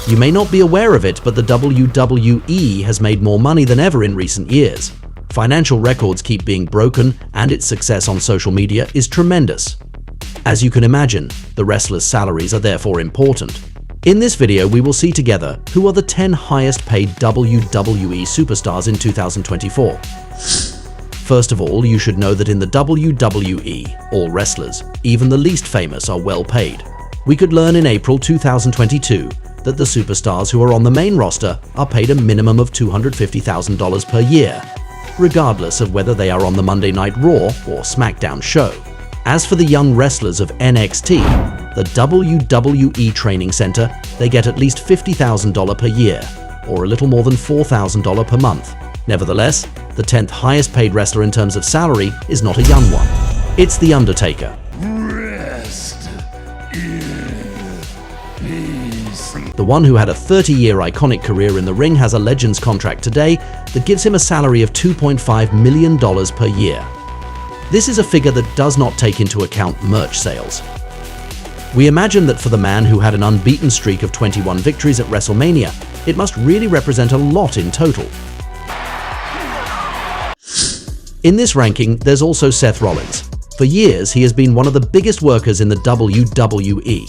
You may not be aware of it, but the WWE has made more money than ever in recent years. Financial records keep being broken, and its success on social media is tremendous. As you can imagine, the wrestlers' salaries are therefore important. In this video, we will see together who are the 10 highest paid WWE superstars in 2024. First of all, you should know that in the WWE, all wrestlers, even the least famous, are well paid. We could learn in April 2022 that the superstars who are on the main roster are paid a minimum of $250,000 per year, regardless of whether they are on the Monday Night Raw or SmackDown show. As for the young wrestlers of NXT, the WWE Training Center, they get at least $50,000 per year, or a little more than $4,000 per month. Nevertheless, the 10th highest paid wrestler in terms of salary is not a young one. It's The Undertaker. Rest in peace. The one who had a 30-year iconic career in the ring has a Legends contract today that gives him a salary of $2.5 million per year. This is a figure that does not take into account merch sales. We imagine that for the man who had an unbeaten streak of 21 victories at WrestleMania, it must really represent a lot in total. In this ranking, there's also Seth Rollins. For years, he has been one of the biggest workers in the WWE.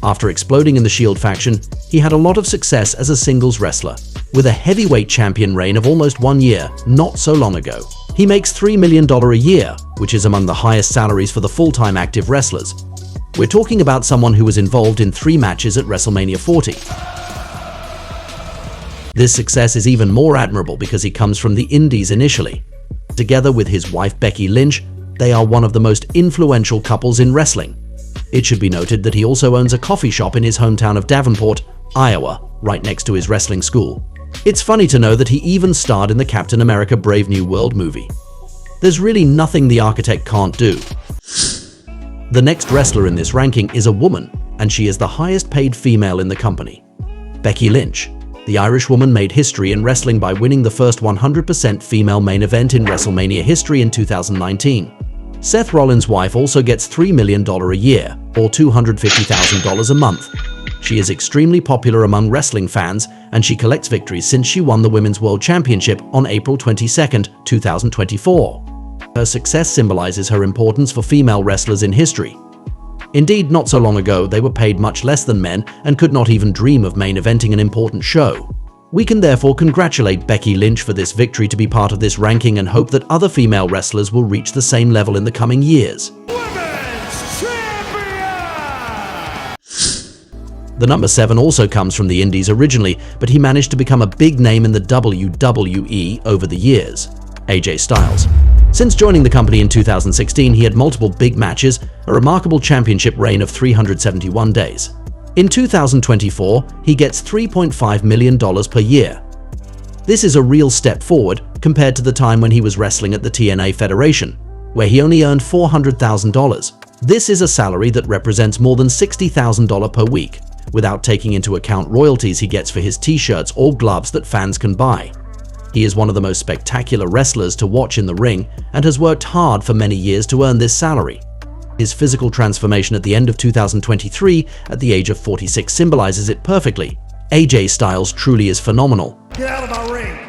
After exploding in the Shield faction, he had a lot of success as a singles wrestler, with a heavyweight champion reign of almost 1 year not so long ago. He makes $3 million a year, which is among the highest salaries for the full-time active wrestlers. We're talking about someone who was involved in 3 matches at WrestleMania 40. This success is even more admirable because he comes from the Indies initially. Together with his wife Becky Lynch, they are one of the most influential couples in wrestling. It should be noted that he also owns a coffee shop in his hometown of Davenport, Iowa, right next to his wrestling school. It's funny to know that he even starred in the Captain America Brave New World movie. There's really nothing the architect can't do. The next wrestler in this ranking is a woman, and she is the highest paid female in the company. Becky Lynch. The Irish woman made history in wrestling by winning the first 100% female main event in WrestleMania history in 2019. Seth Rollins' wife also gets $3 million a year, or $250,000 a month. She is extremely popular among wrestling fans, and she collects victories since she won the Women's World Championship on April 22, 2024. Her success symbolizes her importance for female wrestlers in history. Indeed, not so long ago, they were paid much less than men and could not even dream of main eventing an important show. We can therefore congratulate Becky Lynch for this victory to be part of this ranking and hope that other female wrestlers will reach the same level in the coming years. Women's Champion! The number 7 also comes from the Indies originally, but he managed to become a big name in the WWE over the years. AJ Styles. Since joining the company in 2016, he had multiple big matches, a remarkable championship reign of 371 days. In 2024, he gets $3.5 million per year. This is a real step forward compared to the time when he was wrestling at the TNA Federation, where he only earned $400,000. This is a salary that represents more than $60,000 per week, without taking into account royalties he gets for his t-shirts or gloves that fans can buy. He is one of the most spectacular wrestlers to watch in the ring and has worked hard for many years to earn this salary. His physical transformation at the end of 2023 at the age of 46 symbolizes it perfectly. AJ Styles truly is phenomenal. Get out of my ring!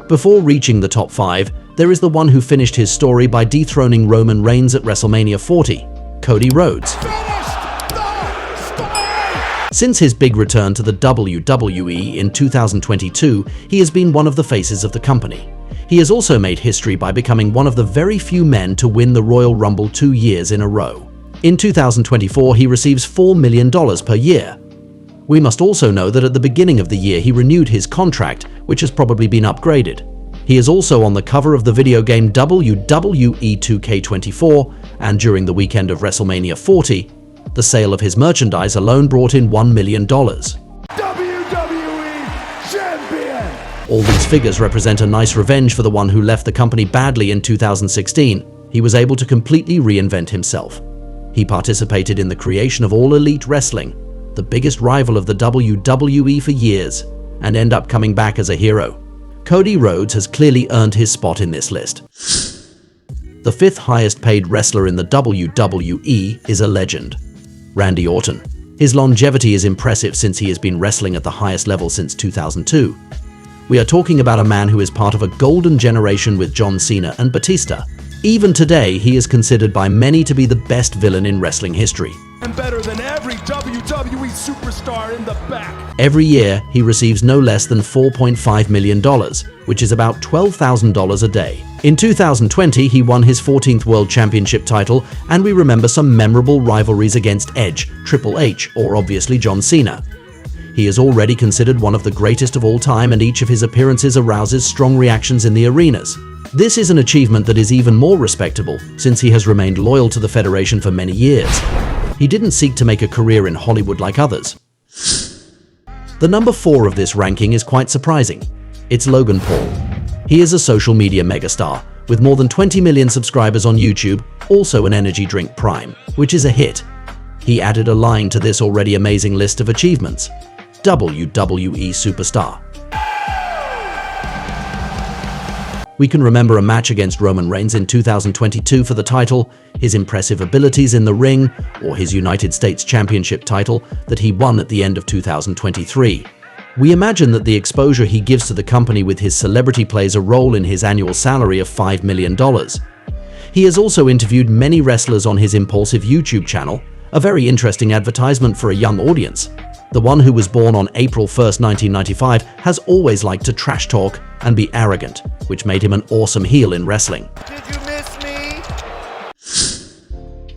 Before reaching the top 5, there is the one who finished his story by dethroning Roman Reigns at WrestleMania 40, Cody Rhodes. Since his big return to the WWE in 2022, he has been one of the faces of the company. He has also made history by becoming one of the very few men to win the Royal Rumble 2 years in a row. In 2024, he receives $4 million per year. We must also know that at the beginning of the year he renewed his contract, which has probably been upgraded. He is also on the cover of the video game WWE 2K24, and during the weekend of WrestleMania 40, the sale of his merchandise alone brought in $1 million. WWE Champion! All these figures represent a nice revenge for the one who left the company badly in 2016. He was able to completely reinvent himself. He participated in the creation of All Elite Wrestling, the biggest rival of the WWE for years, and end up coming back as a hero. Cody Rhodes has clearly earned his spot in this list. The 5th highest paid wrestler in the WWE is a legend, Randy Orton. His longevity is impressive since he has been wrestling at the highest level since 2002. We are talking about a man who is part of a golden generation with John Cena and Batista. Even today, he is considered by many to be the best villain in wrestling history. And better than every WWE superstar in the back. Every year, he receives no less than $4.5 million, which is about $12,000 a day. In 2020, he won his 14th World Championship title, and we remember some memorable rivalries against Edge, Triple H, or obviously John Cena. He is already considered one of the greatest of all time, and each of his appearances arouses strong reactions in the arenas. This is an achievement that is even more respectable, since he has remained loyal to the Federation for many years. He didn't seek to make a career in Hollywood like others. The number 4 of this ranking is quite surprising. It's Logan Paul. He is a social media megastar, with more than 20 million subscribers on YouTube, also an energy drink prime, which is a hit. He added a line to this already amazing list of achievements: WWE Superstar. We can remember a match against Roman Reigns in 2022 for the title, his impressive abilities in the ring, or his United States Championship title that he won at the end of 2023. We imagine that the exposure he gives to the company with his celebrity plays a role in his annual salary of $5 million. He has also interviewed many wrestlers on his impulsive YouTube channel, a very interesting advertisement for a young audience. The one who was born on April 1st, 1995, has always liked to trash talk and be arrogant, which made him an awesome heel in wrestling. Did you miss me?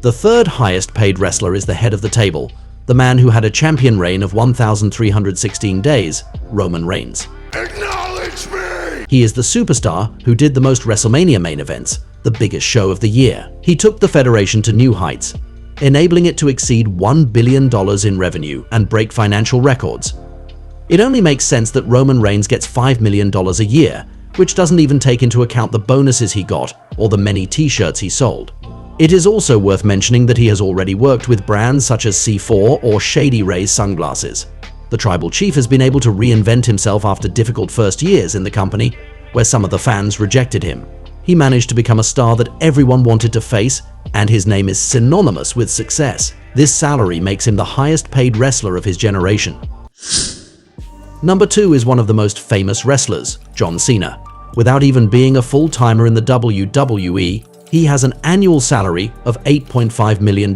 The third highest paid wrestler is the head of the table, the man who had a champion reign of 1,316 days, Roman Reigns. Acknowledge me! He is the superstar who did the most WrestleMania main events, the biggest show of the year. He took the Federation to new heights, enabling it to exceed $1 billion in revenue and break financial records. It only makes sense that Roman Reigns gets $5 million a year, which doesn't even take into account the bonuses he got or the many t-shirts he sold. It is also worth mentioning that he has already worked with brands such as C4 or Shady Rays sunglasses. The Tribal Chief has been able to reinvent himself after difficult first years in the company, where some of the fans rejected him. He managed to become a star that everyone wanted to face, and his name is synonymous with success. This salary makes him the highest paid wrestler of his generation. Number 2 is one of the most famous wrestlers, John Cena. Without even being a full-timer in the WWE, he has an annual salary of $8.5 million.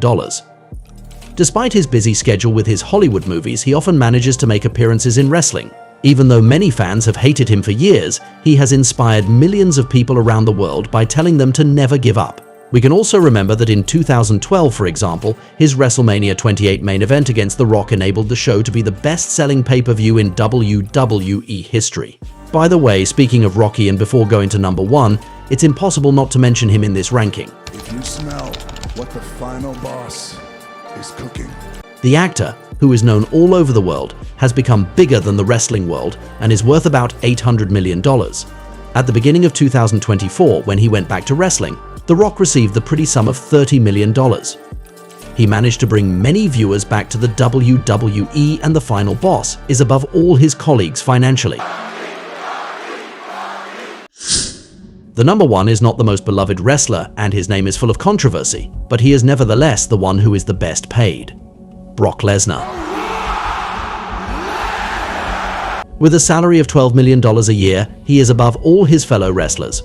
Despite his busy schedule with his Hollywood movies, he often manages to make appearances in wrestling. Even though many fans have hated him for years, he has inspired millions of people around the world by telling them to never give up. We can also remember that in 2012, for example, his WrestleMania 28 main event against The Rock enabled the show to be the best-selling pay-per-view in WWE history. By the way, speaking of Rocky, and before going to number 1, it's impossible not to mention him in this ranking. If you smell what the final boss is cooking. The actor, who is known all over the world, has become bigger than the wrestling world and is worth about $800 million. At the beginning of 2024, when he went back to wrestling, The Rock received the pretty sum of $30 million. He managed to bring many viewers back to the WWE, and the final boss is above all his colleagues financially. The number 1 is not the most beloved wrestler, and his name is full of controversy, but he is nevertheless the one who is the best paid: Brock Lesnar. With a salary of $12 million a year, he is above all his fellow wrestlers.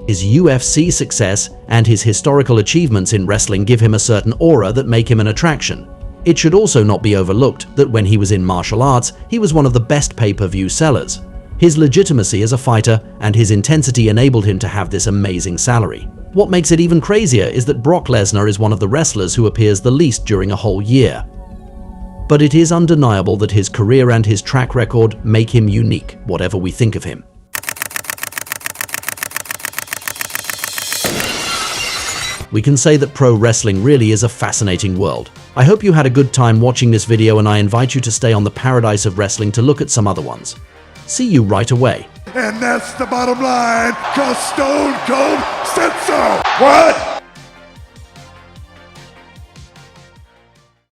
His UFC success and his historical achievements in wrestling give him a certain aura that make him an attraction. It should also not be overlooked that when he was in martial arts, he was one of the best pay-per-view sellers. His legitimacy as a fighter and his intensity enabled him to have this amazing salary. What makes it even crazier is that Brock Lesnar is one of the wrestlers who appears the least during a whole year. But it is undeniable that his career and his track record make him unique, whatever we think of him. We can say that pro wrestling really is a fascinating world. I hope you had a good time watching this video, and I invite you to stay on the Paradise of Wrestling to look at some other ones. See you right away. And that's the bottom line, 'cause Stone Cold said so. What?